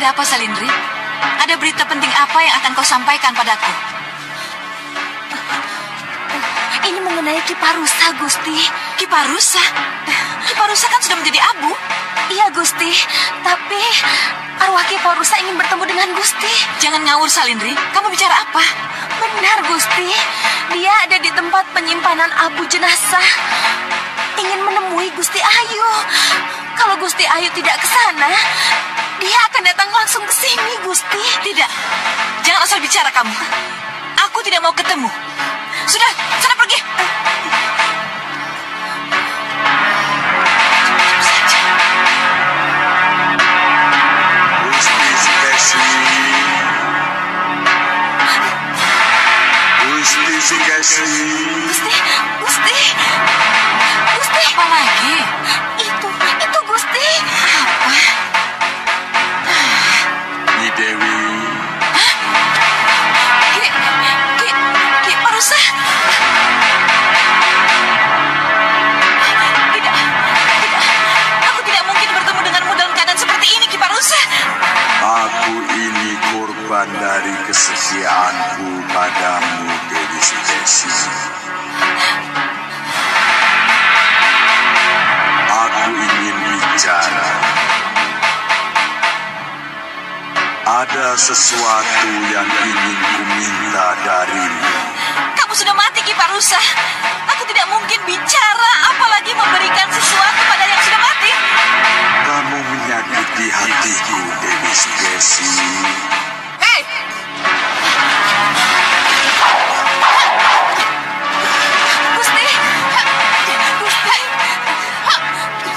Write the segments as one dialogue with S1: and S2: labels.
S1: Ada apa, Salindri? Ada berita penting apa yang akan kau sampaikan padaku?
S2: Ini mengenai Kiparusa, Gusti.
S1: Kiparusa? Kiparusa kan sudah menjadi abu.
S2: Iya, Gusti. Tapi arwah Kiparusa ingin bertemu dengan Gusti.
S1: Jangan ngawur, Salindri. Kamu bicara apa?
S2: Benar, Gusti. Dia ada di tempat penyimpanan abu jenazah. Ingin menemui Gusti Ayu. Kalau Gusti Ayu tidak ke sana, dia akan datang langsung ke sini, Gusti.
S1: Tidak. Jangan asal bicara kamu. Aku tidak mau ketemu. Sudah, sana pergi.
S2: Gusti.
S1: Apa lagi?
S2: Itu Gusti.
S1: Apa?
S3: Nyi Dewi.
S1: Kiparusa. Tidak. Aku tidak mungkin bertemu denganmu dalam keadaan seperti ini, Kiparusa.
S3: Aku ini korban dari kesetiaanku padamu, Dewi Sukesi. Aku ingin bicara. Ada sesuatu yang ingin kuminta darimu.
S1: Kamu sudah mati, Kiparusa. Aku tidak mungkin bicara, apalagi memberikan sesuatu pada yang sudah mati.
S3: Kamu menyakiti hatiku, Dewi Sukesi.
S1: Hei! Gusti!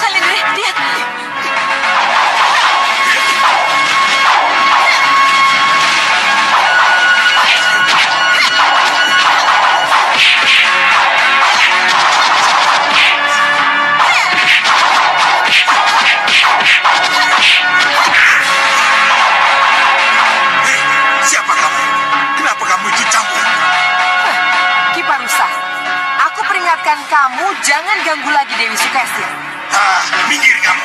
S1: Salindri, lihat.
S3: Siapa kamu? Kenapa kamu ikut campur?
S2: Kiparusa, aku peringatkan kamu jangan ganggu lagi Dewi Sukesi.
S3: Minggir kamu.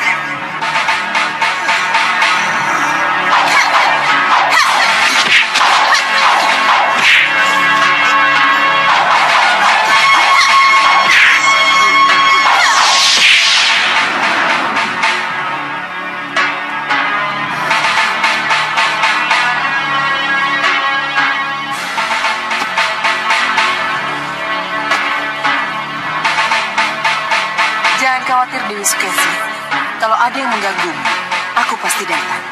S2: Jangan khawatir Dewi Sukesi. Kalau ada yang mengganggumu, aku pasti datang.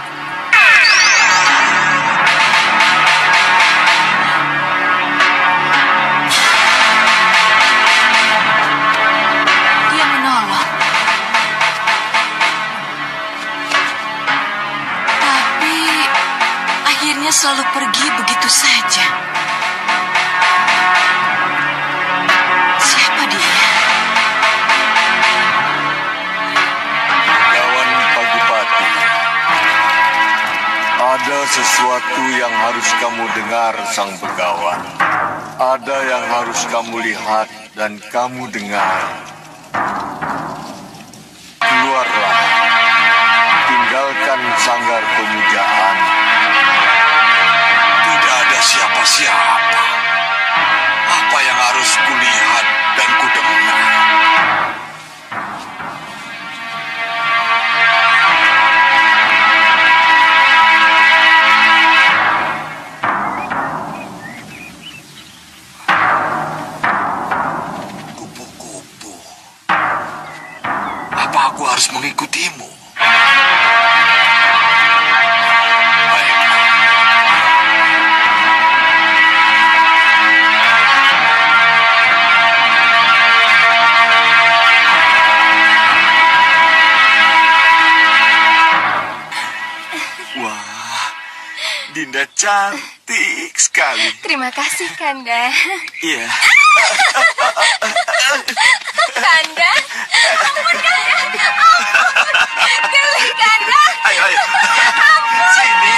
S1: Dia menolong. Tapi akhirnya selalu pergi begitu saja. Siapa dia?
S3: Kawan Pagupati, ada sesuatu yang harus kamu dengar, Sang Begawan. Ada yang harus kamu lihat dan kamu dengar. Keluarlah, tinggalkan sanggar pemujaan. Tidak ada siapa-siapa. Apa yang harus kulihat dan kudengar? Kupu-kupu. Apa aku harus mengikutimu? Baiklah. Wah, Dinda cantik sekali.
S2: Terima kasih, Kanda.
S3: Iya.
S2: Kanda? Ampun, Kanda. Ampun. Geli, Kanda.
S3: Ayo. Sini.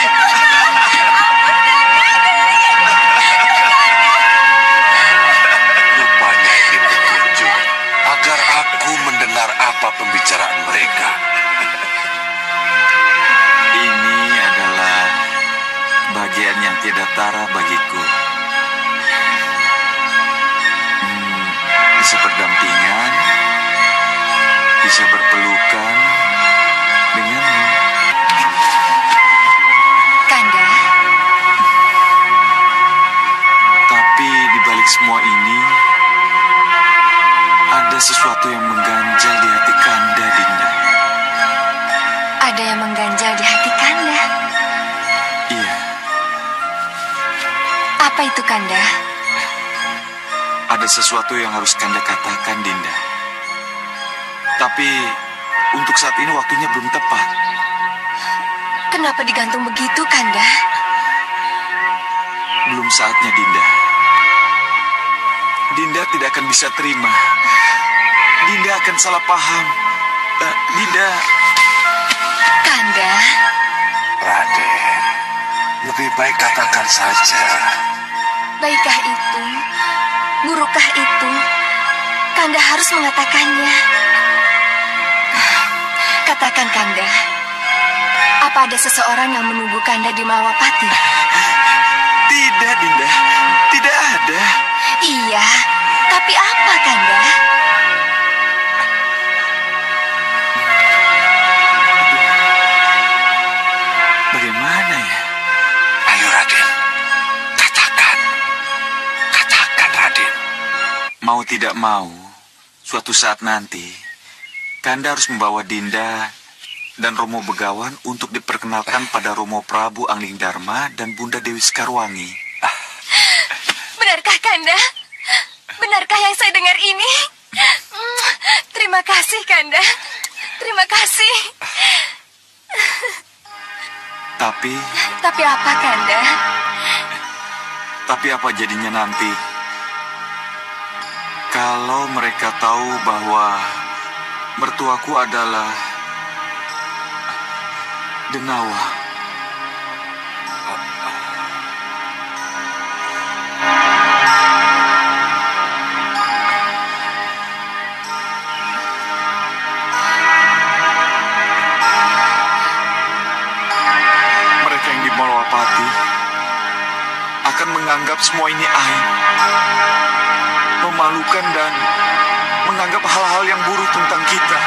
S3: Rupanya ini petunjuk agar aku mendengar apa pembicaraan mereka. Ini adalah
S4: semua ini, ada sesuatu yang mengganjal di hati Kanda, Dinda.
S2: Ada yang mengganjal di hati Kanda?
S4: Iya.
S2: Apa itu, Kanda?
S4: Ada sesuatu yang harus Kanda katakan, Dinda. Tapi untuk saat ini waktunya belum tepat.
S2: Kenapa digantung begitu, Kanda?
S4: Belum saatnya, Dinda. Dinda tidak akan bisa terima. Dinda akan salah paham. Dinda...
S2: Kanda?
S3: Raden, lebih baik katakan saja.
S2: Baikkah itu? Burukkah itu? Kanda harus mengatakannya. Katakan, Kanda. Apa ada seseorang yang menunggu Kanda di Malawapati?
S4: Tidak, Dinda. Tidak ada.
S2: Iya, tapi apa, Kanda?
S4: Bagaimana ya?
S3: Ayo, Raden. Katakan. Katakan, Raden.
S4: Mau tidak mau, suatu saat nanti, Kanda harus membawa Dinda dan Romo Begawan untuk diperkenalkan pada Romo Prabu Anglingdarma dan Bunda Dewi Sekarwangi.
S2: Benarkah, Kanda? Benarkah yang saya dengar ini? Terima kasih, Kanda. Terima kasih. Tapi apa, Kanda?
S4: Tapi apa jadinya nanti? Kalau mereka tahu bahwa mertuaku adalah Denawa. Mereka yang di Malawapati akan menganggap semua ini aib, memalukan dan menganggap hal-hal yang buruk tentang kita.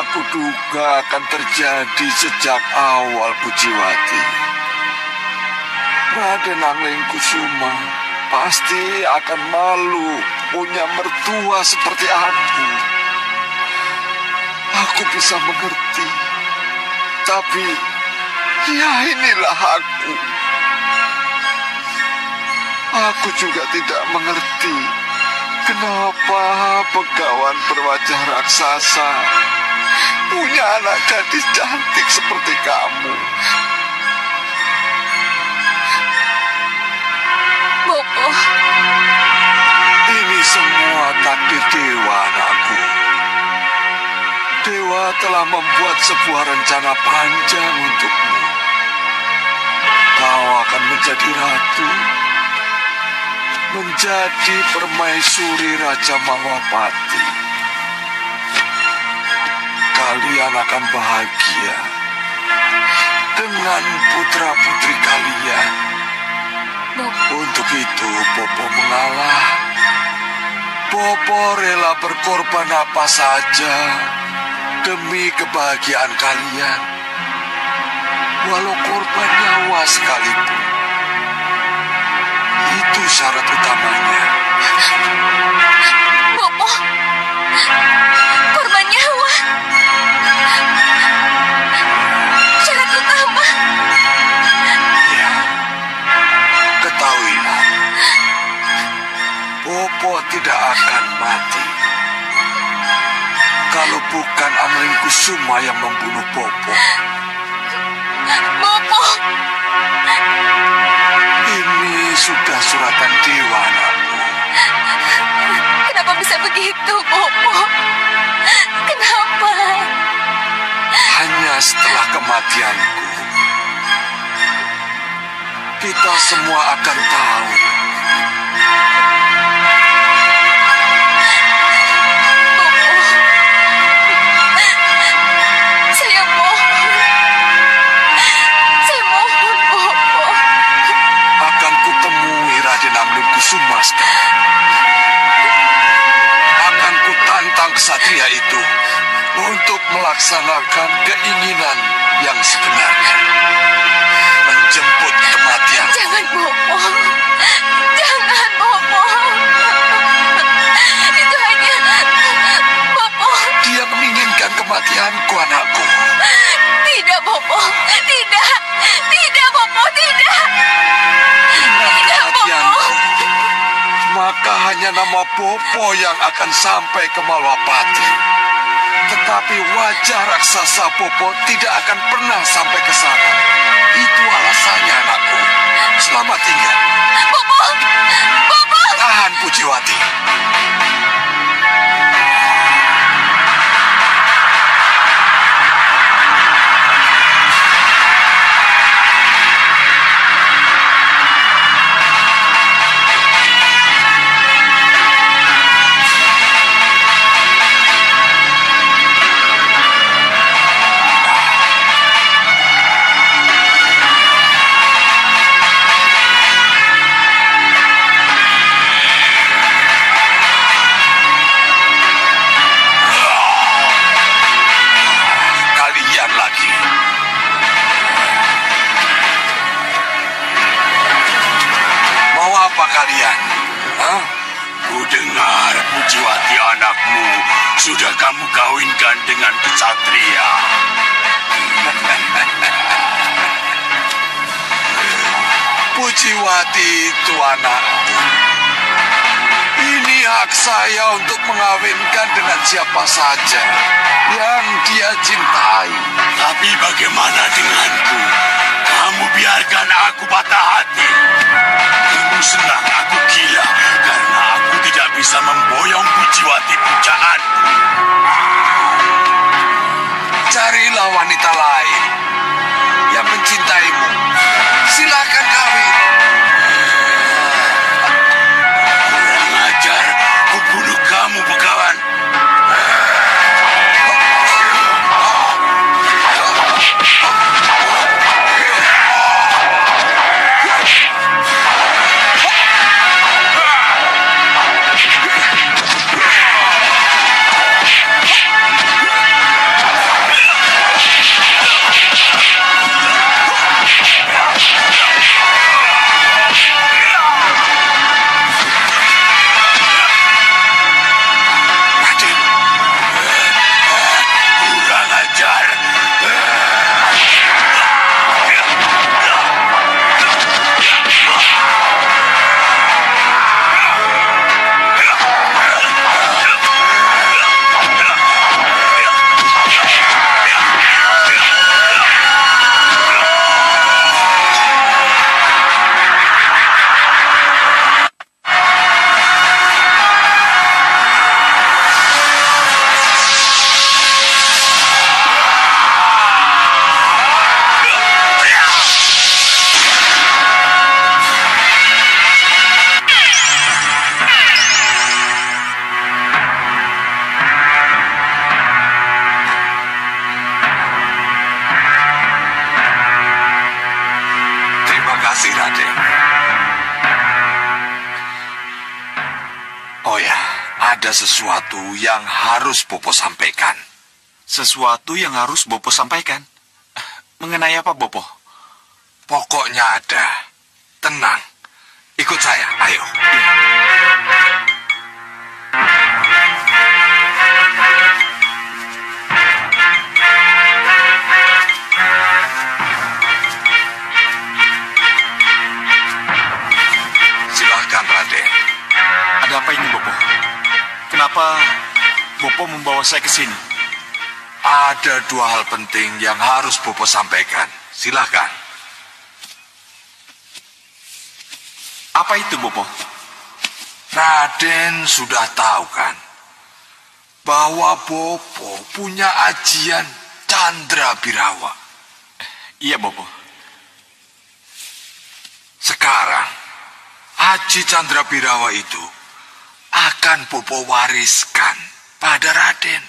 S4: Kuduga akan terjadi sejak awal, Pujiwati. Raden Anglingkusuma pasti akan malu punya mertua seperti aku. Aku bisa mengerti, tapi ya inilah aku.
S3: Aku juga tidak mengerti kenapa Begawan berwajah raksasa punya anak gadis cantik seperti kamu.
S2: Bopo.
S3: Ini semua takdir dewa, anakku. Dewa telah membuat sebuah rencana panjang untukmu. Kau akan menjadi ratu, menjadi permaisuri Raja Mahapati. Kalian akan bahagia dengan putra-putri kalian. Untuk itu, Bopo mengalah. Bopo rela berkorban apa saja demi kebahagiaan kalian, walau korban nyawa sekalipun. Itu syarat utamanya.
S2: Bopo, korban nyawa. Syarat utama.
S3: Ya, ketahuilah, Bopo tidak akan mati. Kalau bukan Anglingkusuma yang membunuh Bopo.
S2: Bopo.
S3: Ini sudah suratan dewa, anakku.
S2: Kenapa bisa begitu, Bopo? Kenapa?
S3: Hanya setelah kematianku, kita semua akan tahu. Anglingkusuma sekarang. Akan kutantang kesatria itu untuk melaksanakan keinginan yang sebenarnya, menjemput kematian.
S2: Jangan, Bopo. Jangan, Bopo. Itu hanya Bopo.
S3: Dia menginginkan kematianku, anakku.
S2: Tidak, Bopo. Tidak. Tidak, Bopo. Tidak. Tidak, Bopo.
S3: Maka hanya nama Bopo yang akan sampai ke Malwapati. Tetapi wajah raksasa Bopo tidak akan pernah sampai ke sana. Itu alasannya, anakku. Selamat tinggal.
S2: Bopo! Bopo!
S3: Tahan, Pujiwati.
S5: Kudengar Pujiwati anakmu sudah kamu kawinkan dengan kesatria.
S3: Pujiwati itu anakku. Ini hak saya untuk mengawinkan dengan siapa saja yang dia cintai.
S5: Tapi bagaimana denganku? Kamu biarkan aku patah hati. Kamu senang aku gila karena aku tidak bisa memboyong Pujiwati pujaanku.
S3: Carilah wanita lain yang mencintaimu. Silakan kawin.
S5: Kurang ajar, ku bunuh kamu, Begawan.
S3: kasih, Raden. Oh ya, ada sesuatu yang harus Bopo sampaikan.
S4: Sesuatu yang harus Bopo sampaikan? Mengenai apa, Bopo?
S3: Pokoknya ada. Tenang. Ikut saya, ayo. Silahkan, Raden.
S4: Ada apa ini, Bopo? Kenapa Bopo membawa saya ke sini?
S3: Ada dua hal penting yang harus Bopo sampaikan. Silahkan.
S4: Apa itu, Bopo?
S3: Raden sudah tahu kan bahwa Bopo punya ajian Candra Birawa.
S4: Iya, Bopo.
S3: Sekarang, aji Candra Birawa itu akan Bopo wariskan pada Raden.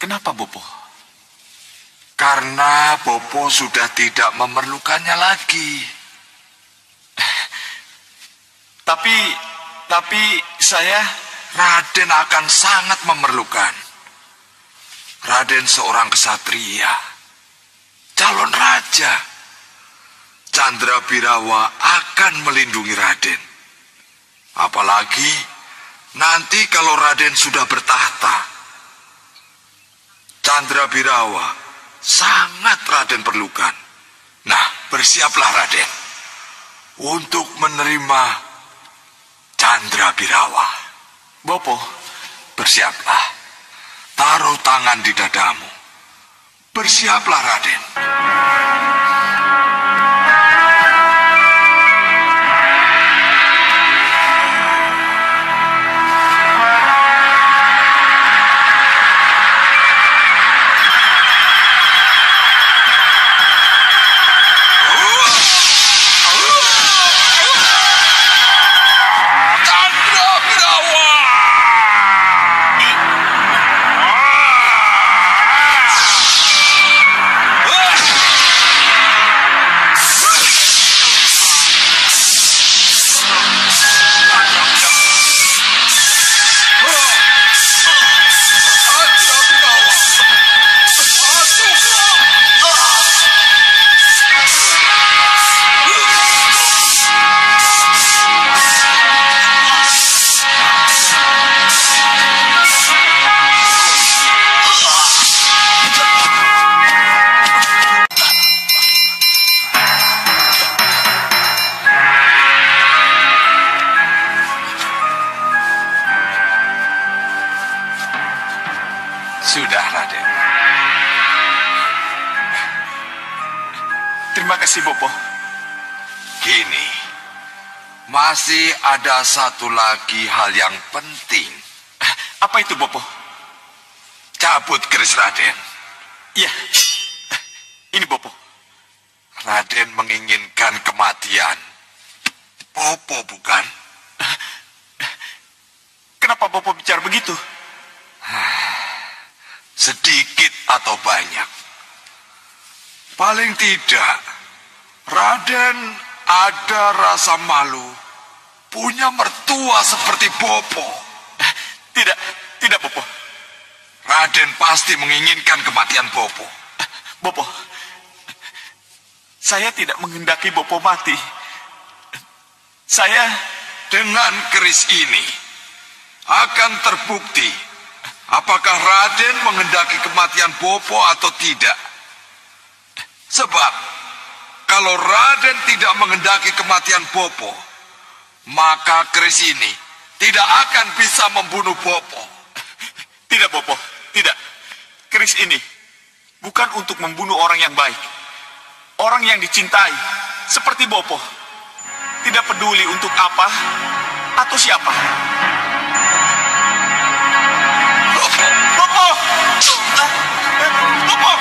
S4: Kenapa, Bopo?
S3: Karena Bopo sudah tidak memerlukannya lagi.
S4: Tapi saya...
S3: Raden akan sangat memerlukan. Raden seorang kesatria, calon raja. Candra Birawa akan melindungi Raden. Apalagi nanti kalau Raden sudah bertahta. Candra Birawa sangat Raden perlukan. Nah, bersiaplah Raden untuk menerima Candra Birawa.
S4: Bopo,
S3: Bersiaplah. Taruh tangan di dadamu. Bersiaplah, Raden. Candra Birawa! Sudah, Raden.
S4: terima kasih, Bopo.
S3: Gini, masih ada satu lagi hal yang penting.
S4: Apa itu, Bopo?
S3: Cabut keris Raden.
S4: Iya, ini Bopo.
S3: Raden menginginkan kematian. Bopo bukan?
S4: Kenapa Bopo bicara begitu?
S3: Sedikit atau banyak. Paling tidak, Raden ada rasa malu punya mertua seperti Bopo.
S4: Tidak Bopo.
S3: Raden pasti menginginkan kematian Bopo.
S4: Bopo, saya tidak menghendaki Bopo mati. Saya...
S3: Dengan keris ini akan terbukti apakah Raden menghendaki kematian Bopo atau tidak. Sebab kalau Raden tidak menghendaki kematian Bopo, maka keris ini tidak akan bisa membunuh Bopo.
S4: Tidak, Bopo. Tidak. Keris ini bukan untuk membunuh orang yang baik. Orang yang dicintai, seperti Bopo. Tidak peduli untuk apa atau siapa. Bopo! Bopo! Bopo!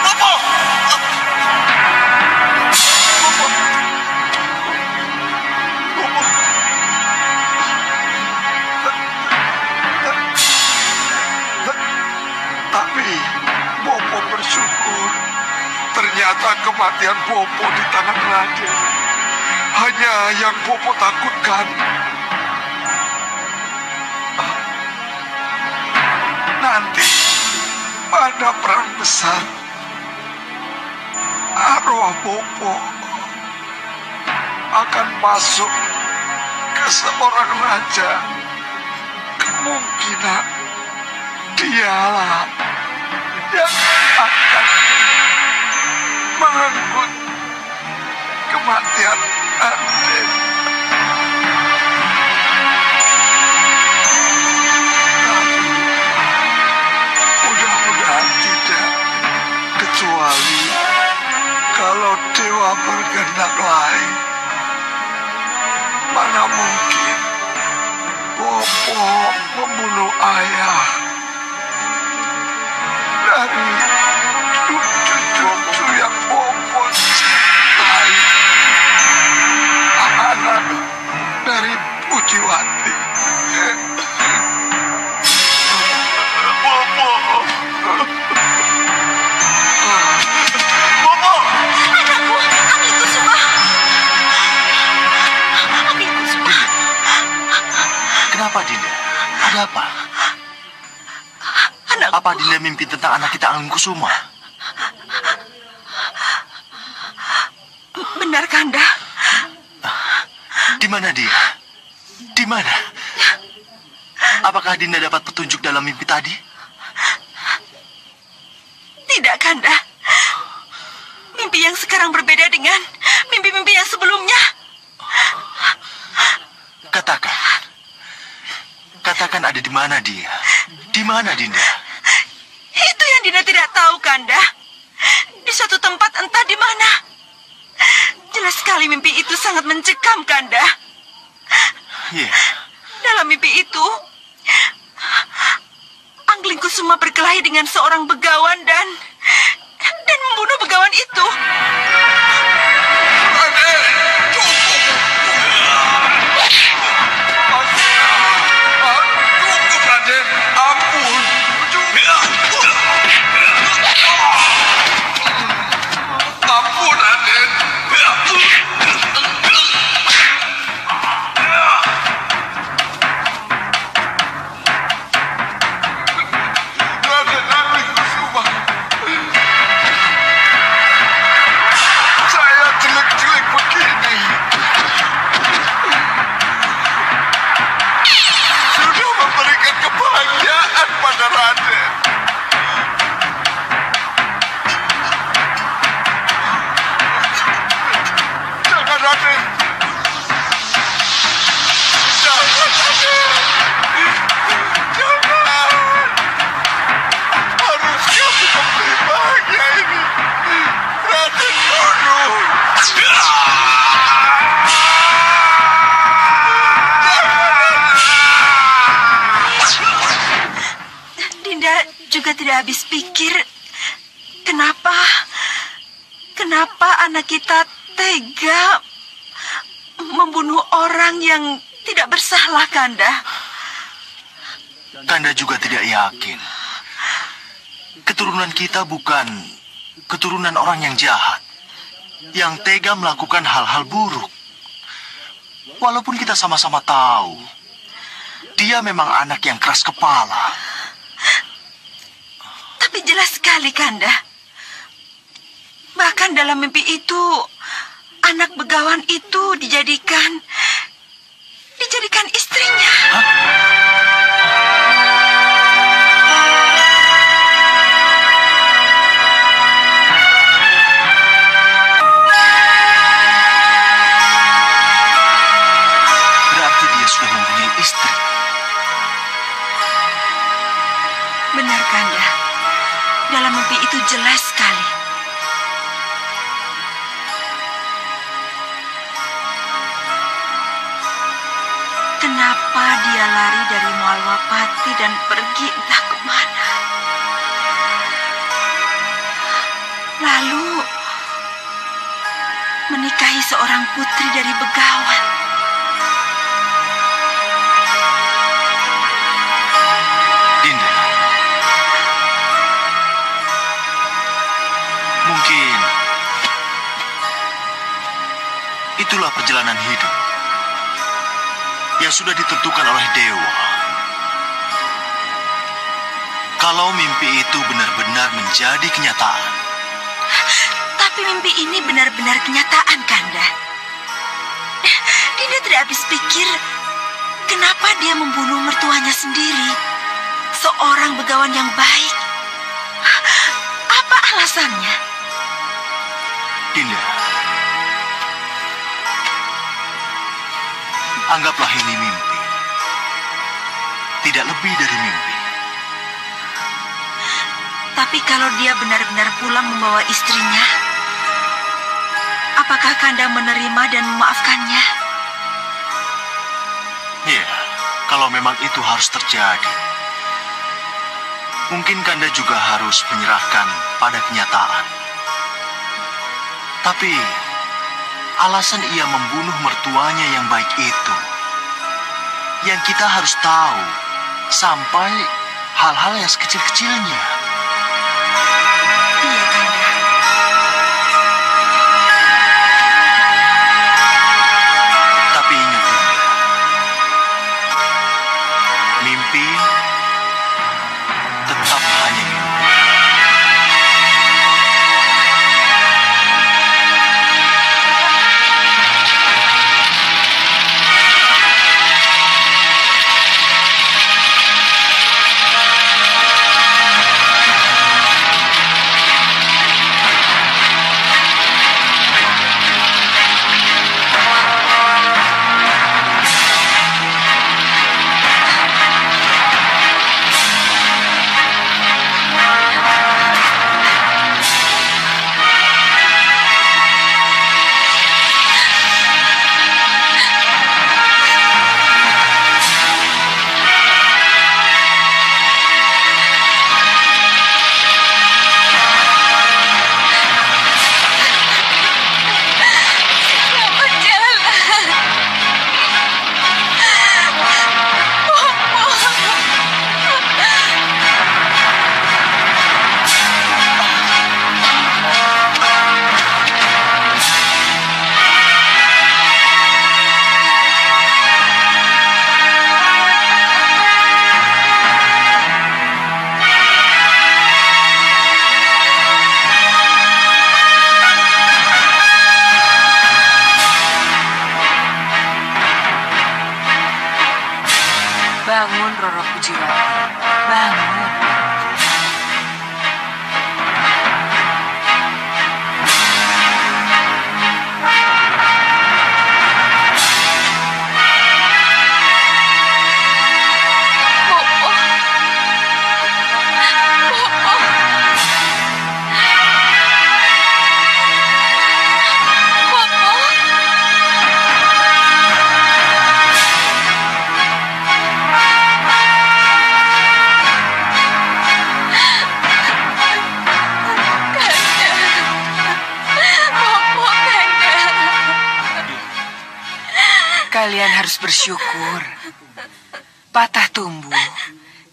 S4: Bopo!
S3: ternyata kematian Bopo di tangan Raden hanya yang Bopo takutkan. Nanti pada perang besar, arwah Bopo akan masuk ke seorang raja. Kemungkinan dialah yang akan merenggut kematian Raden. Mudah-mudahan tidak, kecuali kalau dewa berkehendak lain. Mana mungkin Bopo membunuh ayah dari cucu yang Bopo cintai, anak dari Pujiwati. Bopo. Bopo.
S2: Anakku, Angling Kusuma. Angling Kusuma.
S6: Kenapa, Dinda? Ada apa?
S2: Anakku.
S6: Apa Dinda mimpi tentang anak kita Angling Kusuma?
S2: Benar, Kanda.
S6: Di mana dia? Di mana? Apakah Dinda dapat petunjuk dalam mimpi tadi?
S2: Tidak, Kanda. Mimpi yang sekarang berbeda dengan mimpi-mimpi yang sebelumnya.
S6: Katakan. Katakan ada di mana dia? Di mana Dinda?
S2: Itu yang Dinda tidak tahu, Kanda. Di suatu tempat entah di mana. Jelas sekali mimpi itu sangat mencekam, Kanda.
S6: Iya.
S2: Dalam mimpi itu, Angling Kusuma berkelahi dengan seorang begawan dan membunuh begawan itu.
S3: Cukup, Raden. Ampun. Ampun, Raden. Raden Angling Kusuma. Saya jelek-jelek begini sudah memberikan kebahagiaan pada Raden. Jangan, Raden. Jangan, Raden. Jangan. Haruskah aku memberi bahagia ini? Raden bodoh.
S2: Dinda juga tidak habis pikir kenapa anak kita tega membunuh orang yang tidak bersalah, Kanda.
S6: Kanda juga tidak yakin. Keturunan kita bukan keturunan orang yang jahat, yang tega melakukan hal-hal buruk. Walaupun kita sama-sama tahu, dia memang anak yang keras kepala.
S2: Tapi jelas sekali, Kanda. Bahkan dalam mimpi itu, anak begawan itu dijadikan istrinya.
S6: Hah? Berarti dia sudah mempunyai istri.
S2: Benar, Kanda. Dalam mimpi itu jelas sekali. Kenapa dia lari dari Malwapati dan pergi entah kemana? Lalu menikahi seorang putri dari begawan.
S6: Dinda, mungkin Itulah perjalanan hidup yang sudah ditentukan oleh dewa. Kalau mimpi itu benar-benar menjadi kenyataan.
S2: Tapi mimpi ini benar-benar kenyataan, Kanda. Dinda tidak habis pikir kenapa dia membunuh mertuanya sendiri. Seorang begawan yang baik. Apa alasannya?
S6: Dinda, anggaplah ini mimpi. Tidak lebih dari mimpi.
S2: Tapi kalau dia benar-benar pulang membawa istrinya, apakah Kanda menerima dan memaafkannya?
S6: Ya, kalau memang itu harus terjadi, mungkin Kanda juga harus menyerahkan pada kenyataan. Tapi, alasan ia membunuh mertuanya yang baik itu, yang kita harus tahu, sampai hal-hal yang sekecil-kecilnya.
S2: Iya, Kanda.
S6: Tapi ingat, Dinda, mimpi tetap hanya mimpi.
S2: Bangun, Roro Pujiwati. Bangun. Kalian harus bersyukur. Patah tumbuh,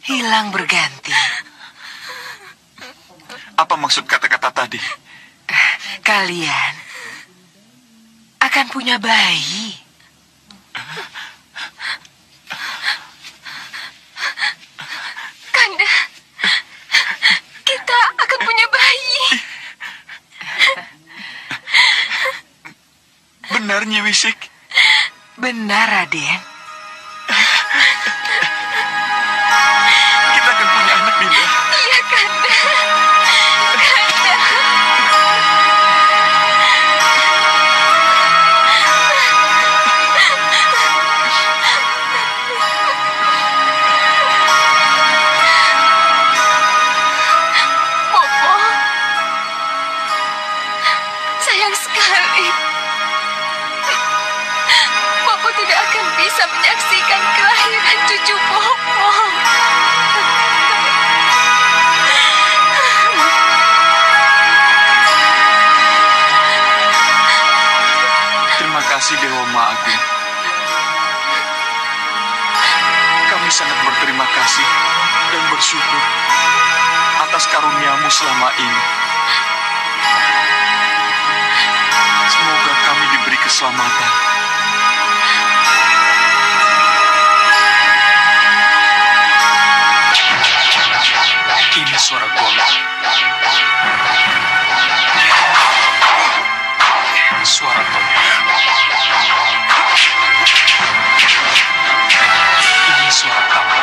S2: hilang berganti.
S4: Apa maksud kata-kata tadi?
S2: Kalian akan punya bayi. Kanda, kita akan punya bayi.
S4: Benar, Nyi Wisik?
S2: Benar, Raden.
S4: Kita akan punya anak, Dinda.
S2: Iya, Kanda. Kanda. Bopo, sayang sekali. Bopo tidak akan bisa menyaksikan kelahiran cucu Bopo.
S4: Terima kasih, Dewa Ma Agung. Kami sangat berterima kasih dan bersyukur atas karuniamu selama ini. Semoga kami diberi kesempatan keselamatan.
S6: Ini suara golok. Suara tombak. Ini suara kapak.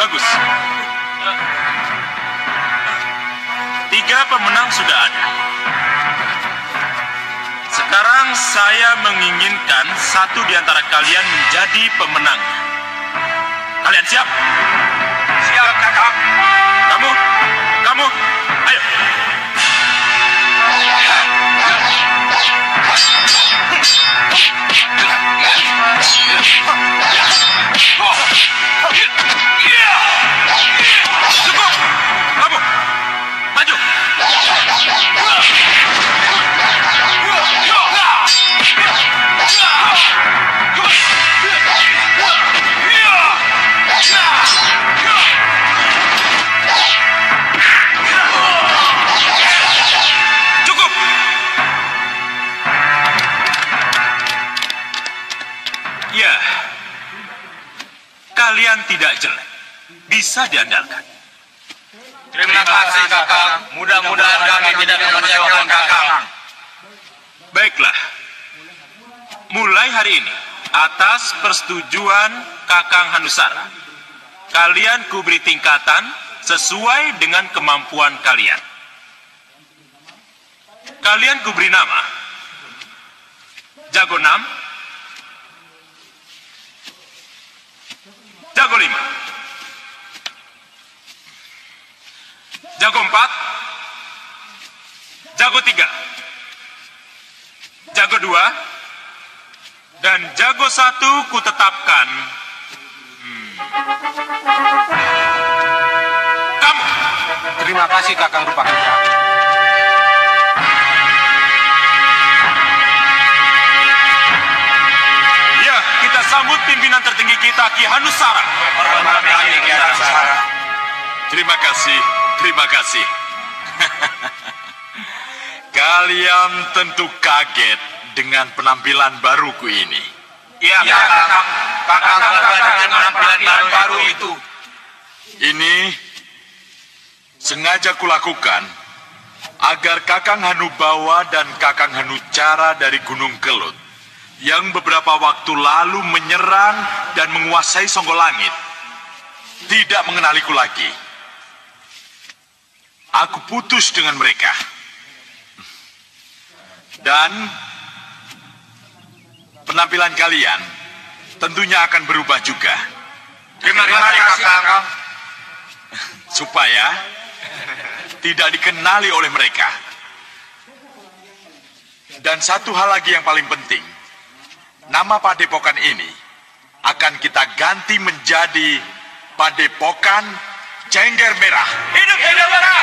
S5: Bagus. 3 pemenang sudah ada. Sekarang saya menginginkan satu di antara kalian menjadi pemenang. Kalian siap? Siap, Kakak. Kamu, ayo. Cukup! Kamu, maju! Cukup! Ya, kalian tidak jelek. Bisa diandalkan.
S7: Terima kasih, Kakang. Mudah-mudahan kami tidak mengecewakan Kakang.
S5: Baiklah. Mulai hari ini, atas persetujuan Kakang Hanusara, kalian kuberi tingkatan sesuai dengan kemampuan kalian. Kalian kuberi nama Jago 6, Jago 5, Jago 4, Jago 3, Jago 2, dan Jago 1 kutetapkan kamu.
S7: Terima kasih, Kakang Rupakerta.
S5: Ya, kita sambut pimpinan tertinggi kita, Ki Hanusara.
S4: Terima kasih. Kalian tentu kaget dengan penampilan baruku ini.
S7: Ya, Kakang. Kakang dengan penampilan baru itu.
S4: Ini sengaja kulakukan agar Kakang Hanubawa dan Kakang Hanucara dari Gunung Kelut yang beberapa waktu lalu menyerang dan menguasai Songgolangit tidak mengenaliku lagi. Aku putus dengan mereka. Dan penampilan kalian tentunya akan berubah juga.
S7: Terima kasih, Kakang.
S4: Supaya tidak dikenali oleh mereka. Dan satu hal lagi yang paling penting, nama padepokan ini
S5: akan kita ganti menjadi Padepokan Cengger Merah. Hidup Cengger Merah!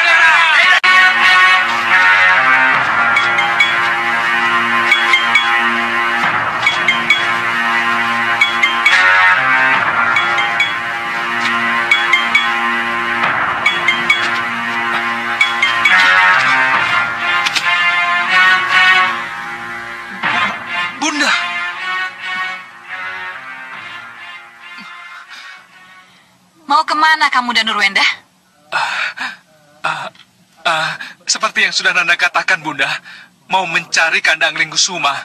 S6: Bunda,
S1: Mau kemana kamu dan Nurwenda?
S8: Seperti yang sudah Nanda katakan, Bunda, mau mencari Kanda Angling Kusuma.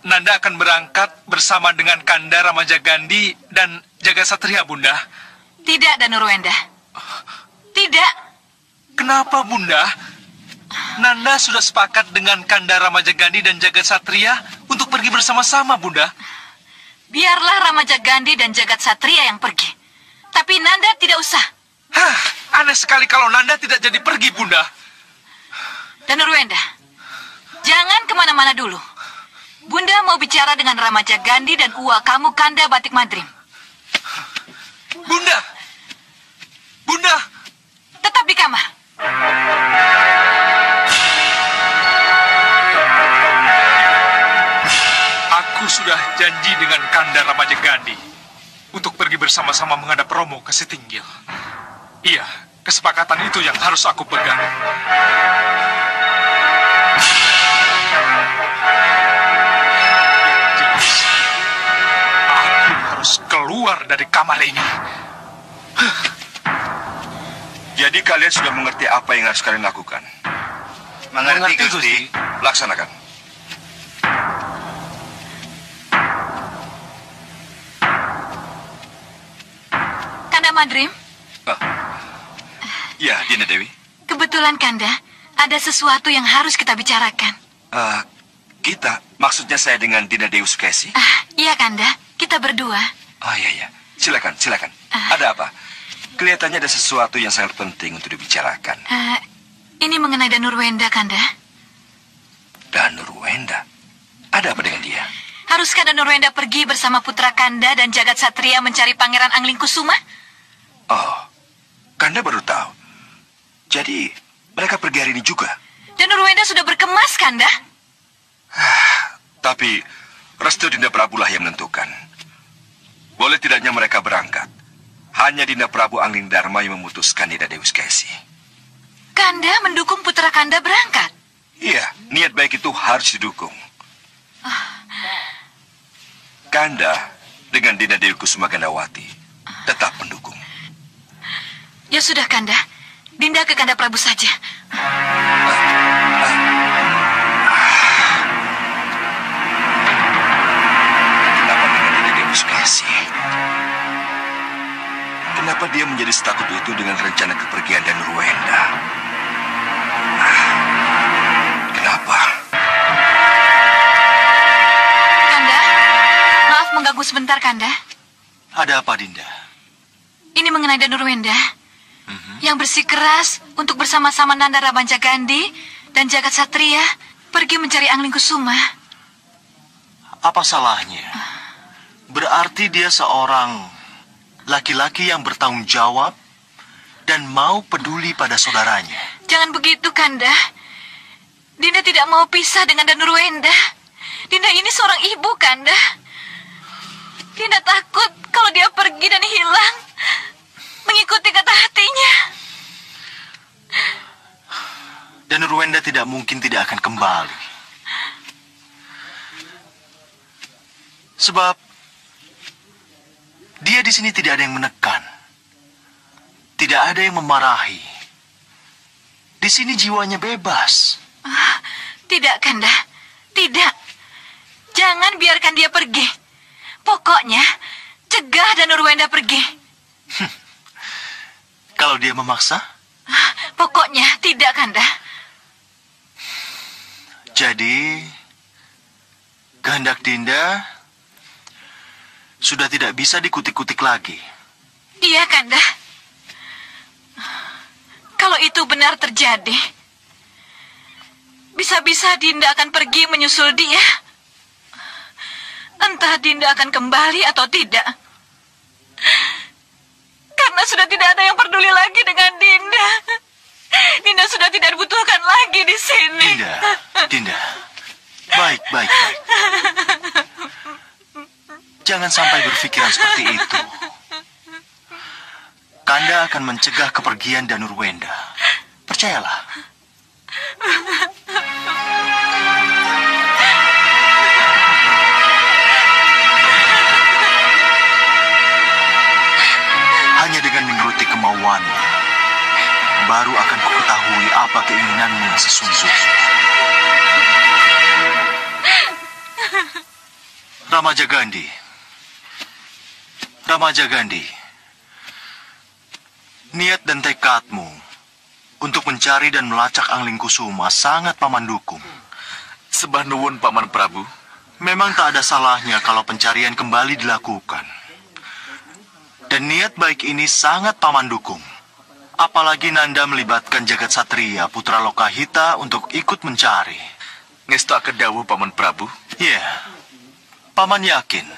S8: Nanda akan berangkat bersama dengan Kanda Ramajagandhi dan Jaga Satria, Bunda.
S1: Tidak, dan Nurwenda. Tidak.
S8: Kenapa, Bunda? Nanda sudah sepakat dengan Kanda Ramajagandhi dan Jaga Satria untuk pergi bersama-sama, Bunda.
S1: Biarlah Ramajagandhi dan Jagat Satria yang pergi. Tapi Nanda tidak usah.
S8: Aneh sekali kalau Nanda tidak jadi pergi, Bunda.
S1: Dan Nurwenda, jangan kemana-mana dulu. Bunda mau bicara dengan Ramajagandhi dan Uwa kamu Kanda Batik Madrim.
S8: Bunda! Bunda!
S1: Tetap di kamar.
S8: Aku sudah janji dengan Kanda Ramajagandhi untuk pergi bersama-sama menghadap Romo ke Setinggil. Iya, kesepakatan itu yang harus aku pegang. Yang jelas, aku harus keluar dari kamar ini.
S3: Jadi kalian sudah mengerti apa yang harus kalian lakukan?
S5: Mengerti, Gusti.
S3: Laksanakan.
S1: Kanda Madrim,
S3: Ya, Dinda Dewi.
S1: kebetulan Kanda, ada sesuatu yang harus kita bicarakan.
S3: Kita, maksudnya saya dengan Dinda Dewi Sukesi.
S1: Iya Kanda, kita berdua.
S3: Oh iya. Silakan. Ada apa? Kelihatannya ada sesuatu yang sangat penting untuk dibicarakan.
S1: Ini mengenai Danurwenda, Kanda.
S3: Danurwenda? Ada apa dengan dia?
S1: Haruskah Danurwenda pergi bersama putra Kanda dan Jagat Satria mencari Pangeran Angling Kusuma?
S3: Oh, Kanda baru tahu. Jadi, mereka pergi hari ini juga?
S1: Danurwenda sudah berkemas, Kanda.
S3: Tapi, restu Dinda Prabu lah yang menentukan. Boleh tidaknya mereka berangkat. Hanya Dinda Prabu Angling Dharma yang memutuskan Dinda Dewi Sukesi.
S1: Kanda mendukung putra Kanda berangkat.
S3: Iya, niat baik itu harus didukung. Kanda dengan Dinda Dewi Kusuma Gandawati tetap mendukung.
S1: Ya sudah, Kanda. Dinda ke Kanda Prabu saja.
S3: Kenapa dengan Dinda Dewi Sukesi? Kenapa dia menjadi setakut itu dengan rencana kepergian Danurwenda? Kenapa?
S1: Kanda, maaf mengganggu sebentar, Kanda.
S6: ada apa, Dinda?
S1: Ini mengenai Danurwenda. Yang bersikeras untuk bersama-sama Nanda Ramajagandhi dan Jagat Satria pergi mencari Angling Kusuma.
S6: Apa salahnya? Berarti dia seorang laki-laki yang bertanggung jawab dan mau peduli pada saudaranya.
S1: Jangan begitu, Kanda. Dinda tidak mau pisah dengan Danurwenda. Dinda ini seorang ibu, Kanda. Dinda takut kalau dia pergi dan hilang, mengikuti kata hatinya.
S6: Dan Nurwenda tidak mungkin tidak akan kembali. Sebab dia di sini tidak ada yang menekan. Tidak ada yang memarahi. Di sini jiwanya bebas.
S1: Tidak, Kanda. Tidak. Jangan biarkan dia pergi. Pokoknya, cegah Danurwenda pergi.
S6: Kalau dia memaksa?
S1: Pokoknya tidak, Kanda.
S6: Jadi, kehendak Dinda sudah tidak bisa dikutik-kutik lagi.
S1: Iya, Kanda. Kalau itu benar terjadi, bisa-bisa Dinda akan pergi menyusul dia. Entah Dinda akan kembali atau tidak. Karena sudah tidak ada yang peduli lagi dengan Dinda. Dinda sudah tidak dibutuhkan lagi di sini.
S6: Dinda. Baik. Jangan sampai berpikiran seperti itu. Kanda akan mencegah kepergian Danurwenda. Percayalah. Hanya dengan menuruti kemauanmu, baru akan kuketahui apa keinginanmu yang sesungguhnya. Ramaja Gandhi, niat dan tekadmu untuk mencari dan melacak Angling Kusuma sangat paman dukung.
S4: Sembah nuwun Paman Prabu.
S6: Memang tak ada salahnya kalau pencarian kembali dilakukan. Dan niat baik ini sangat paman dukung. Apalagi Nanda melibatkan Jagat Satria putra Lokahita untuk ikut mencari.
S4: Ngestu akedawu Paman Prabu.
S6: Ya, paman yakin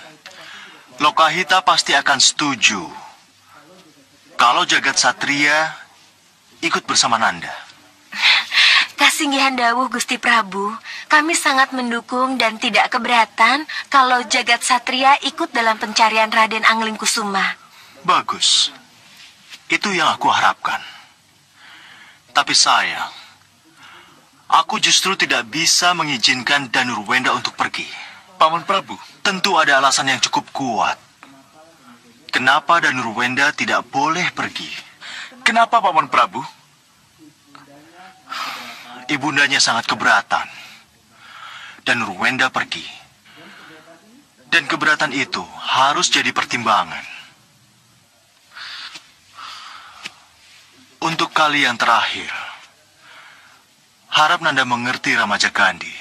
S6: Lokahita pasti akan setuju kalau Jagat Satria ikut bersama Nanda.
S2: Kasinggihan dawuh Gusti Prabu, kami sangat mendukung dan tidak keberatan kalau Jagat Satria ikut dalam pencarian Raden Angling Kusuma.
S6: Bagus. Itu yang aku harapkan. Tapi sayang, aku justru tidak bisa mengizinkan Danurwenda untuk pergi.
S4: Paman Prabu,
S6: tentu ada alasan yang cukup kuat. Kenapa Danurwenda tidak boleh pergi?
S4: Kenapa Paman Prabu?
S6: Ibundanya sangat keberatan. Danurwenda pergi. Dan keberatan itu harus jadi pertimbangan. Untuk kali yang terakhir, harap Nanda mengerti Ramaja Gandhi.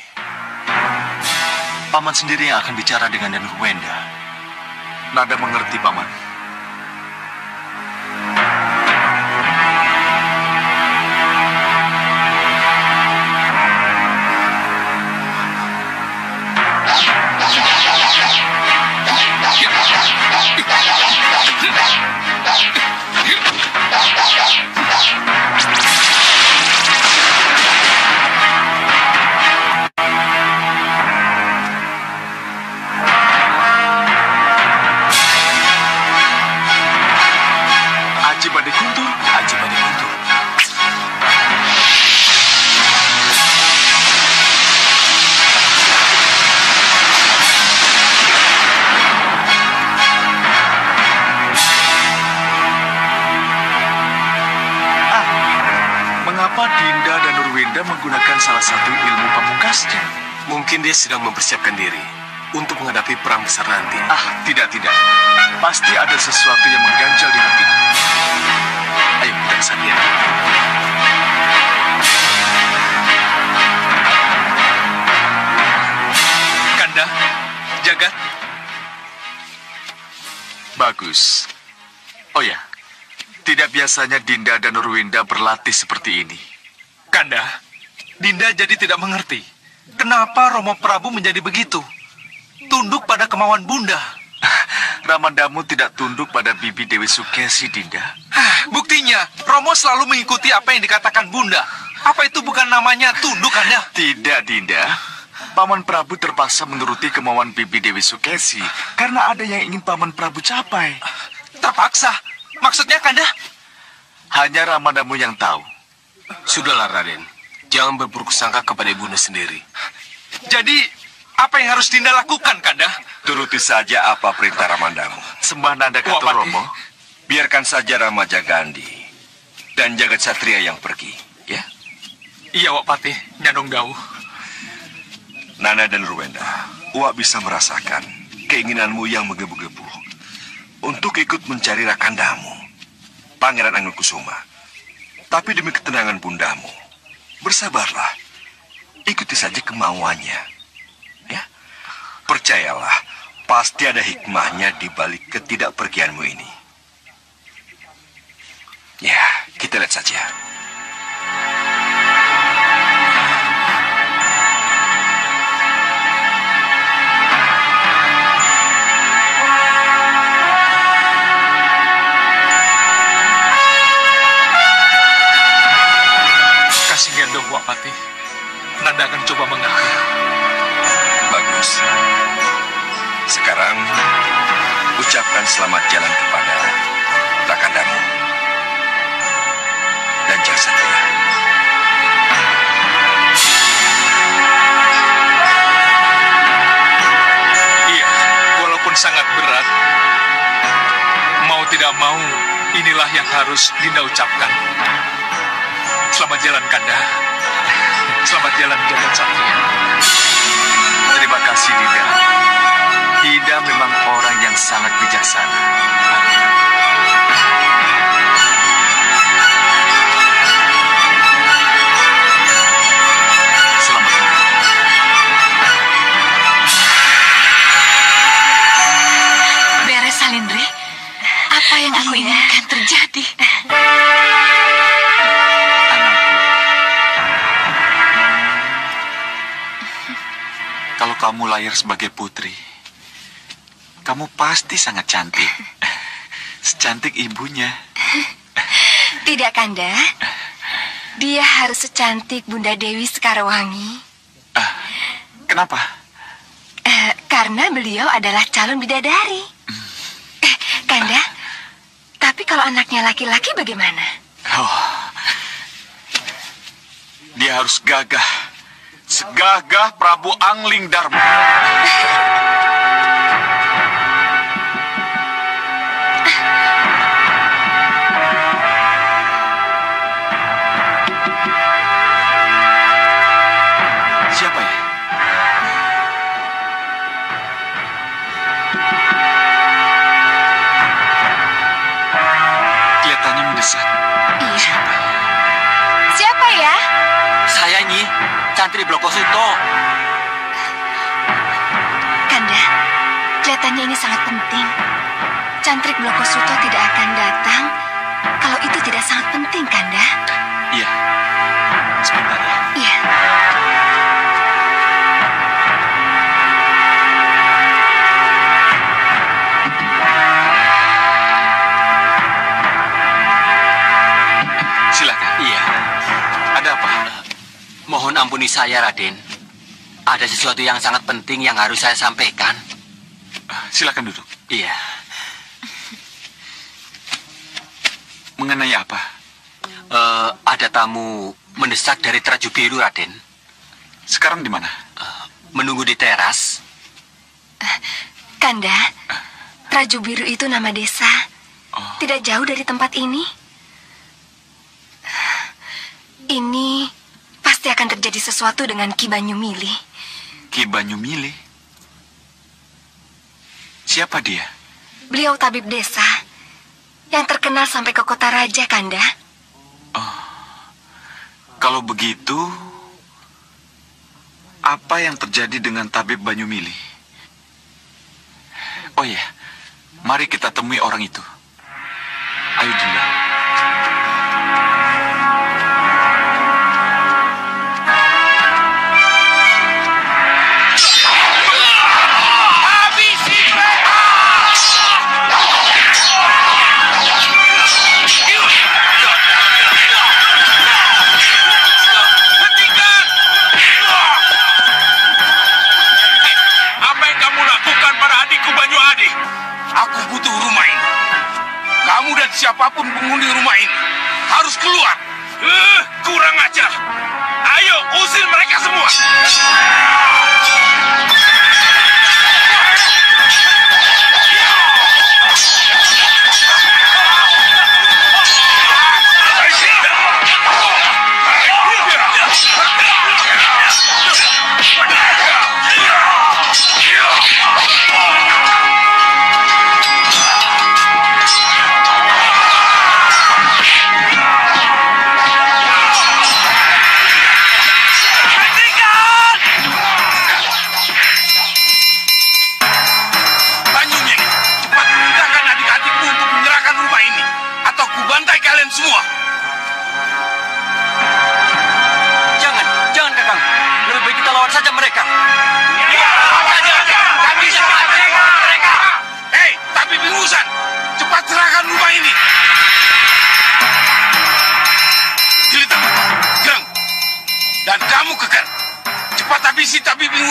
S6: Paman sendiri yang akan bicara dengan Danurwenda.
S4: Nanda mengerti, Paman. Aji Bade Guntur. Mengapa Dinda dan Nurwenda menggunakan salah satu ilmu pamungkasnya?
S9: Mungkin dia sedang mempersiapkan diri untuk menghadapi perang besar nanti.
S4: Tidak. Pasti ada sesuatu yang mengganjal di hatinya. Ayo kita ke sana.
S8: Kanda, Jagat.
S4: Bagus. Oh ya, tidak biasanya Dinda dan Nurwenda berlatih seperti ini.
S8: Kanda, Dinda jadi tidak mengerti. Kenapa Romo Prabu menjadi begitu? Tunduk pada kemauan Bunda.
S4: Ramandamu tidak tunduk pada Bibi Dewi Sukesi, Dinda.
S8: Buktinya, Romo selalu mengikuti apa yang dikatakan Bunda. Apa itu bukan namanya tunduk, Kanda?
S4: Tidak, Dinda. Paman Prabu terpaksa menuruti kemauan Bibi Dewi Sukesi karena ada yang ingin Paman Prabu capai.
S8: Terpaksa? Maksudnya, Kanda?
S4: Hanya Ramandamu yang tahu.
S9: Sudahlah, Raden. Jangan berburuk sangka kepada ibunda sendiri.
S8: Jadi, apa yang harus Dinda lakukan, Kanda?
S3: Turuti saja apa perintah Ramandamu.
S4: Sembah Nanda Katu
S8: Wapati.
S4: Romo.
S3: Biarkan saja Ramaja Gandhi dan Jagat Satria yang pergi, ya?
S8: Iya, Wak Patih. Nyandung Dawuh.
S3: Nanda dan Nurwenda, Wak bisa merasakan keinginanmu yang menggebu-gebu untuk ikut mencari rakandamu, Pangeran Angling Kusuma. Tapi demi ketenangan bundamu, bersabarlah. Ikuti saja kemauannya. Ya? Percayalah, pasti ada hikmahnya di balik ketidakpergianmu ini. Ya, kita lihat saja.
S8: Pak Patih. Nanda akan coba mengalah.
S9: Bagus. Sekarang ucapkan selamat jalan kepada Rakandamu dan Jagasatria.
S8: Iya, walaupun sangat berat, mau tidak mau, inilah yang harus Dinda ucapkan. Selamat jalan, Kanda. Selamat jalan, Jagasatria.
S9: Terima kasih, Dinda. Dinda memang orang yang sangat bijaksana. Selamat tinggal.
S1: Beres, Salindri. Apa yang aku inginkan terjadi.
S4: Kalau kamu lahir sebagai putri, kamu pasti sangat cantik. Secantik ibunya.
S2: Tidak, Kanda. Dia harus secantik Bunda Dewi Sekarwangi.
S4: Kenapa?
S2: Karena beliau adalah calon bidadari. Kanda, tapi kalau anaknya laki-laki bagaimana?
S4: Dia harus gagah. Segagah Prabu Angling Dharma. Siapa ya? Kelihatannya mendesak.
S2: Iya. Siapa ya?
S10: Saya, Nyi. Cantri Blokosuto.
S2: Kanda, kelihatannya ini sangat penting. Cantrik Blokosuto tidak akan datang kalau itu tidak sangat penting, Kanda.
S4: Iya. Sebentar ya.
S2: Iya.
S4: Silakan.
S10: Iya.
S4: Ada apa?
S10: Mohon ampuni saya, Raden. Ada sesuatu yang sangat penting yang harus saya sampaikan.
S4: Silakan duduk.
S10: Iya.
S4: Mengenai apa?
S10: Ada tamu mendesak dari Traju Biru, Raden.
S4: Sekarang di mana?
S10: Menunggu di teras.
S2: Kanda, Traju Biru itu nama desa. Tidak jauh dari tempat ini. Ini pasti akan terjadi sesuatu dengan Ki Banyumili.
S4: Ki Banyumili? Siapa dia?
S2: Beliau tabib desa yang terkenal sampai ke kota raja, Kanda.
S4: Kalau begitu, apa yang terjadi dengan tabib Banyumili? Oh ya, mari kita temui orang itu. Ayo, Dinda.
S5: Aku butuh rumah ini. Kamu dan siapapun penghuni rumah ini harus keluar. Kurang ajar. Ayo, usir mereka semua.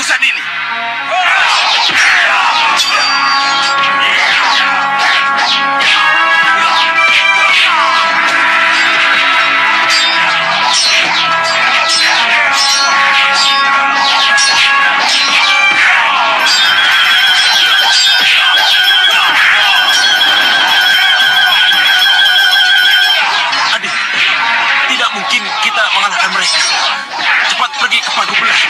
S5: urusan ini. Adik, tidak mungkin kita mengalahkan mereka. Cepat pergi ke Pagobelah.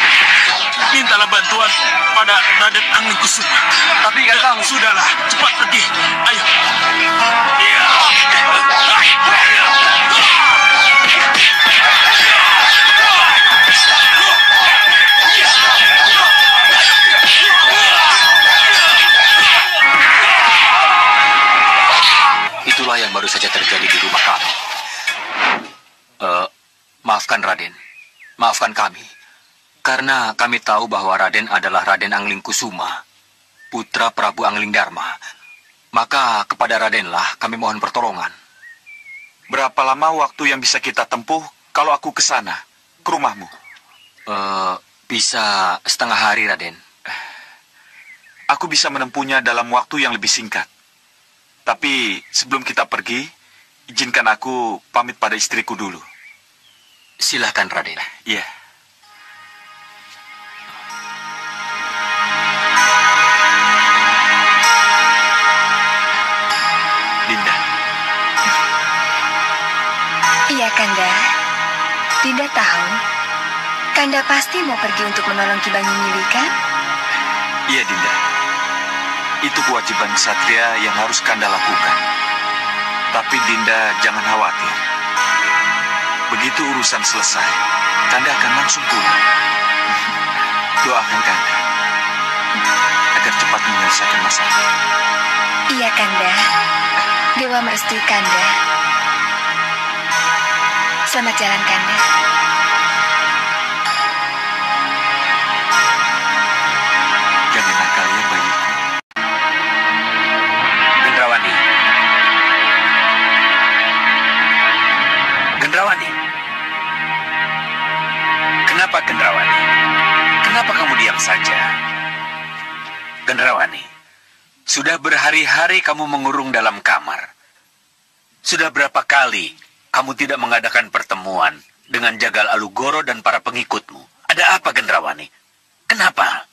S5: Mintalah bantuan pada Raden Anglingkusuma.
S10: Tapi Kakang,
S5: Sudahlah, cepat pergi. Ayo.
S10: itulah yang baru saja terjadi di rumah kami. Maafkan Raden. Maafkan kami. Karena kami tahu bahwa Raden adalah Raden Anglingkusuma, putra Prabu Anglingdarma. Maka kepada Radenlah kami mohon pertolongan.
S4: Berapa lama waktu yang bisa kita tempuh kalau aku ke sana, ke rumahmu?
S10: Bisa setengah hari, Raden.
S4: Aku bisa menempuhnya dalam waktu yang lebih singkat. Tapi sebelum kita pergi, izinkan aku pamit pada istriku dulu.
S10: Silakan, Raden.
S4: Iya. Dinda.
S2: Iya, Kanda. Dinda tahu. Kanda pasti mau pergi untuk menolong Ki Banyunyili, kan?
S4: Iya, Dinda. Itu kewajiban ksatria yang harus Kanda lakukan. Tapi Dinda jangan khawatir. Begitu urusan selesai, Kanda akan langsung pulang. Doakan Kanda agar cepat menyelesaikan masalah.
S2: Iya, Kanda. Dewa merestui Kanda. Selamat jalan, Kanda.
S4: Jangan nakal ya, bayiku.
S10: Gendrawani. Gendrawani. Kenapa Gendrawani? Kenapa kamu diam saja? Gendrawani, sudah berhari-hari kamu mengurung dalam kamar. Sudah berapa kali kamu tidak mengadakan pertemuan dengan Jagal Alugoro dan para pengikutmu? Ada apa, Gendrawani? Kenapa?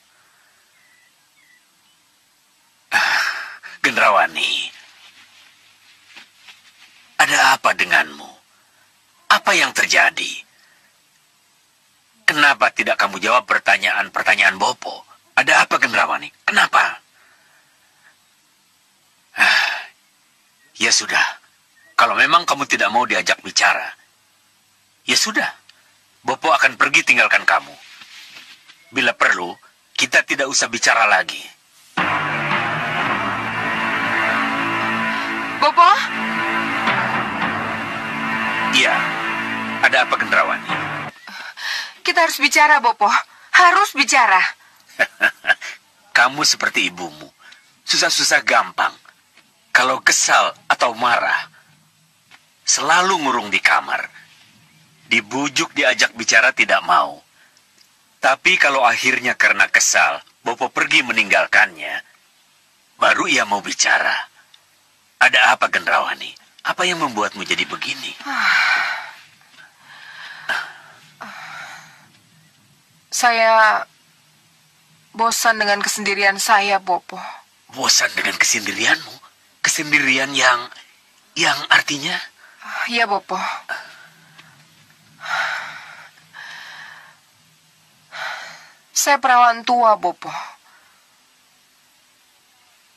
S10: Gendrawani, ada apa denganmu? Apa yang terjadi? Kenapa tidak kamu jawab pertanyaan-pertanyaan Bopo? Ada apa, Gendrawani? Kenapa? Ya sudah, kalau memang kamu tidak mau diajak bicara, ya sudah, Bopo akan pergi tinggalkan kamu. Bila perlu, kita tidak usah bicara lagi.
S2: Bopo?
S10: Iya, ada apa, Gendrawani?
S2: Kita harus bicara, Bopo. Harus bicara.
S10: Kamu seperti ibumu. Susah-susah gampang. Kalau kesal atau marah, selalu ngurung di kamar. Dibujuk diajak bicara tidak mau. Tapi kalau akhirnya karena kesal, Bopo pergi meninggalkannya, baru ia mau bicara. Ada apa, Gendrawani? Apa yang membuatmu jadi begini?
S2: Saya bosan dengan kesendirian saya, Bopo.
S10: Bosan dengan kesendirianmu? Kesendirian yang artinya?
S2: Iya, Bopo. Saya perawan tua, Bopo.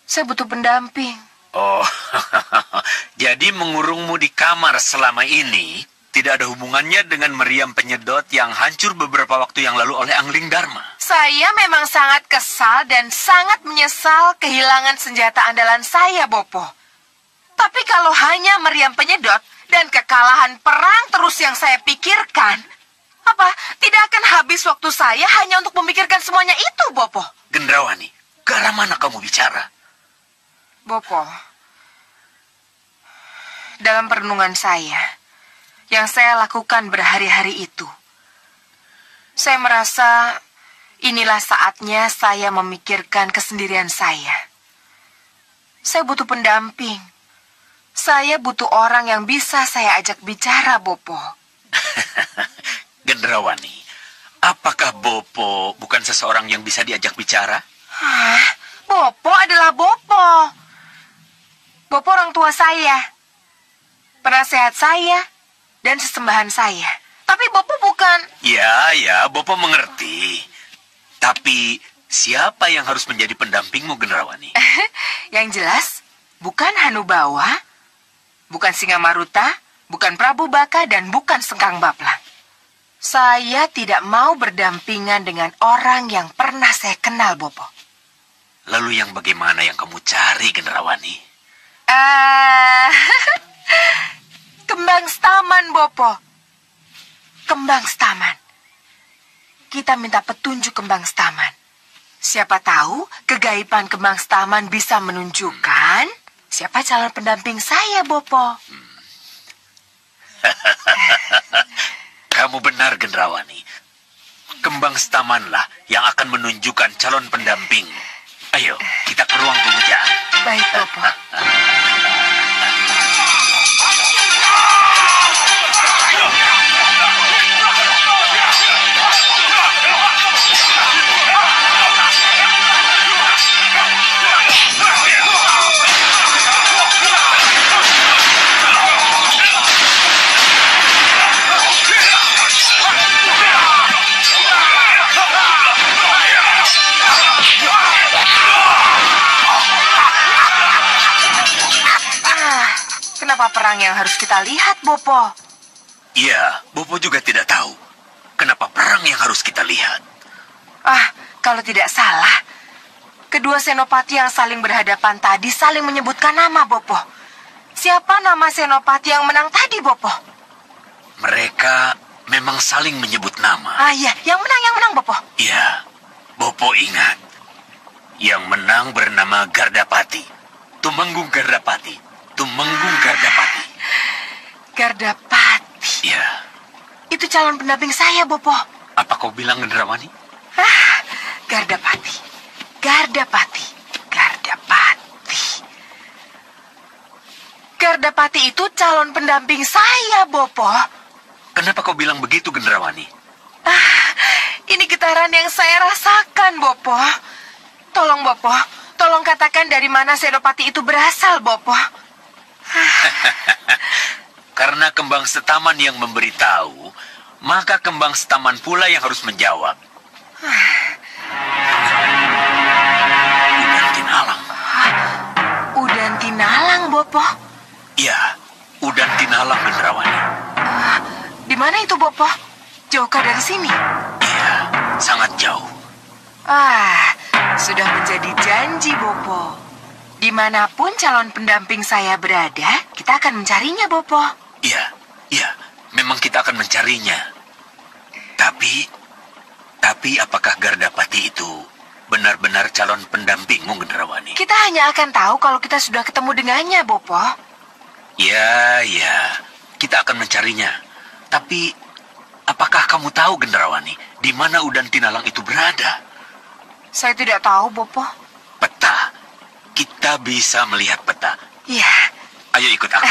S2: Saya butuh pendamping.
S10: Oh, jadi mengurungmu di kamar selama ini tidak ada hubungannya dengan meriam penyedot yang hancur beberapa waktu yang lalu oleh Anglingdarma.
S2: Saya memang sangat kesal dan sangat menyesal kehilangan senjata andalan saya, Bopo. Tapi kalau hanya meriam penyedot dan kekalahan perang terus yang saya pikirkan, apa tidak akan habis waktu saya hanya untuk memikirkan semuanya itu, Bopo?
S10: Gendrawani, ke arah mana kamu bicara?
S2: Bopo, dalam perenungan saya, yang saya lakukan berhari-hari itu, saya merasa inilah saatnya saya memikirkan kesendirian saya. Saya butuh pendamping. Saya butuh orang yang bisa saya ajak bicara, Bopo.
S10: Gendrawani, apakah Bopo bukan seseorang yang bisa diajak bicara?
S2: Hah? Bopo adalah Bopo. Bopo orang tua saya, penasehat saya, dan sesembahan saya. Tapi Bopo bukan...
S10: Ya, Bopo mengerti. Tapi siapa yang harus menjadi pendampingmu, Gendrawani?
S2: Yang jelas, bukan Hanubawa, bukan Singamaruta, bukan Prabu Baka, dan bukan Sengkang Baplang. Saya tidak mau berdampingan dengan orang yang pernah saya kenal, Bopo.
S10: Lalu yang bagaimana yang kamu cari, Gendrawani?
S2: Kembang Staman, Bopo. Kembang Staman. Kita minta petunjuk Kembang Staman. Siapa tahu kegaiban Kembang Staman bisa menunjukkan siapa calon pendamping saya, Bopo.
S10: Kamu benar, Gendrawani. Kembang Stamanlah yang akan menunjukkan calon pendamping. Ayo, kita ke ruang pemujaan.
S2: Baik, Bopo. Kenapa perang yang harus kita lihat, Bopo?
S10: Iya, Bopo juga tidak tahu. Kenapa perang yang harus kita lihat?
S2: Kalau tidak salah, kedua senopati yang saling berhadapan tadi saling menyebutkan nama, Bopo. Siapa nama senopati yang menang tadi, Bopo?
S10: Mereka memang saling menyebut nama.
S2: Iya, yang menang, Bopo.
S10: Iya, Bopo ingat. Yang menang bernama Gardapati. Tumenggung Gardapati. Tumenggung Gardapati.
S2: Gardapati.
S10: Iya.
S2: Itu calon pendamping saya, Bopo.
S10: Apa kau bilang, Gendrawani?
S2: Gardapati. Gardapati itu calon pendamping saya, Bopo.
S10: Kenapa kau bilang begitu, Gendrawani?
S2: Ini getaran yang saya rasakan, Bopo. Tolong, Bopo. Tolong katakan dari mana senopati itu berasal, Bopo.
S10: Karena Kembang Setaman yang memberitahu, maka Kembang Setaman pula yang harus menjawab. Udan Tinalang.
S2: Udan Tinalang, Bopo?
S10: Iya, Udan Tinalang, Gendrawani.
S2: Di mana itu, Bopo? Jauhkah dari sini?
S10: Iya, sangat jauh.
S2: Sudah menjadi janji, Bopo. Dimanapun calon pendamping saya berada, kita akan mencarinya, Bopo.
S10: Iya, memang kita akan mencarinya. Tapi apakah Gardapati itu benar-benar calon pendampingmu, Gendrawani?
S2: Kita hanya akan tahu kalau kita sudah ketemu dengannya, Bopo.
S10: Ya, kita akan mencarinya. Tapi, apakah kamu tahu, Gendrawani, di mana Udan Tinalang itu berada?
S2: Saya tidak tahu, Bopo.
S10: Peta. Kita bisa melihat peta.
S2: Iya.
S10: Ayo ikut aku.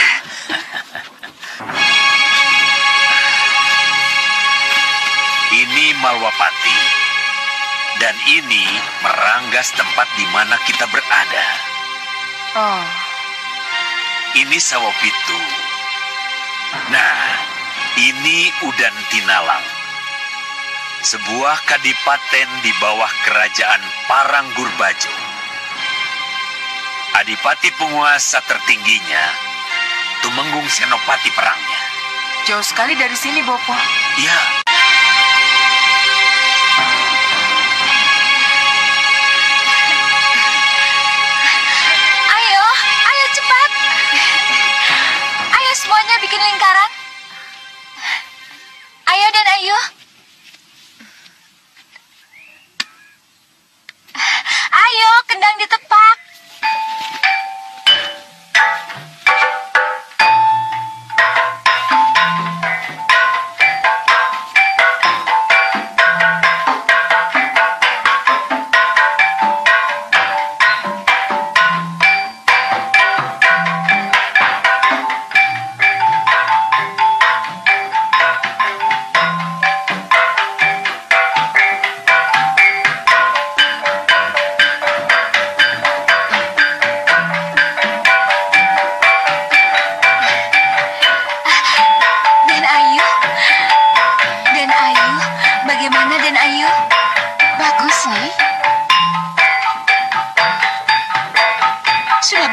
S10: Ini Malwapati. Dan ini Meranggas, tempat di mana kita berada. Ini Sawopitu. Nah, ini Udan Tinalang. Sebuah kadipaten di bawah kerajaan Parangurbajo. Adipati penguasa tertingginya, Tumenggung Senopati perangnya.
S2: Jauh sekali dari sini, Bopo.
S10: Ya.
S1: Ayo cepat. Ayo semuanya bikin lingkaran. Ayo dan ayo. Ayo, kendang ditepak.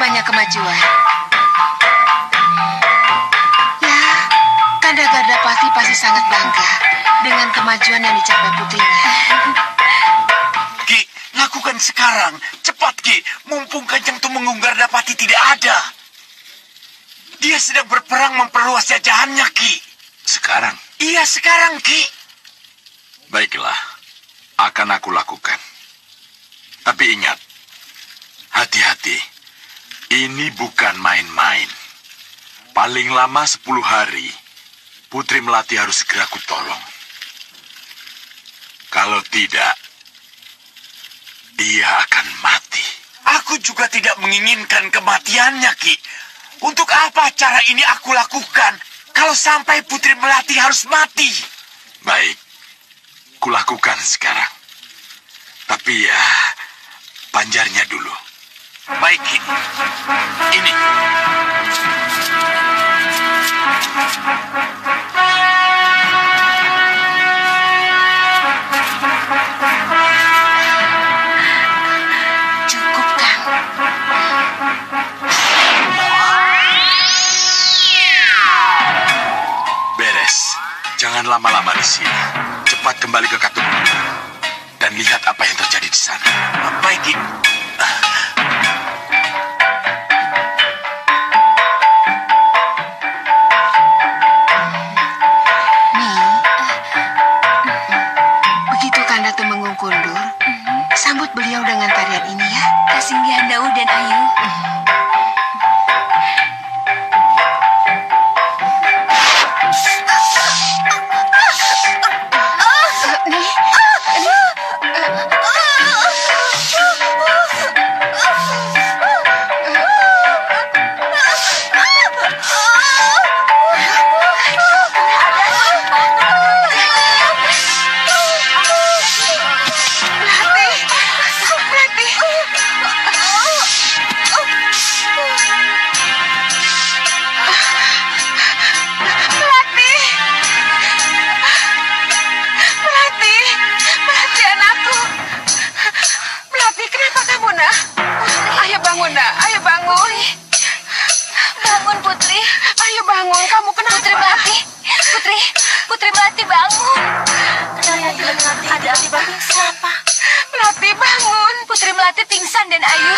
S2: banyak kemajuan. Ya, Kanda Gardapati pasti sangat bangga dengan kemajuan yang dicapai putrinya.
S10: Ki, lakukan sekarang. Cepat, Ki. Mumpung Kanjeng Tumenggung Gardapati tidak ada. Dia sedang berperang memperluas jajahannya, Ki.
S5: Sekarang?
S10: Iya, sekarang, Ki.
S5: Baiklah, akan aku lakukan. Tapi ingat, hati-hati. Ini bukan main-main. Paling lama 10 hari, Putri Melati harus segera kutolong. Kalau tidak, dia akan mati.
S10: Aku juga tidak menginginkan kematiannya, Ki. Untuk apa cara ini aku lakukan kalau sampai Putri Melati harus mati?
S5: Baik, kulakukan sekarang. Tapi ya, panjarnya dulu.
S10: Baik, Ki. Ini.
S2: Cukup, Kang.
S5: Beres. Jangan lama-lama di sini. Cepat kembali ke Katup dan lihat apa yang terjadi di sana.
S10: Baik, Ki.
S2: Begitu Kanda Tumenggung kundur, sambut beliau dengan tarian ini ya.
S1: Kasinggihan Daud dan Ayu.
S2: Melati bangun.
S1: Putri Melati pingsan dan Ayu.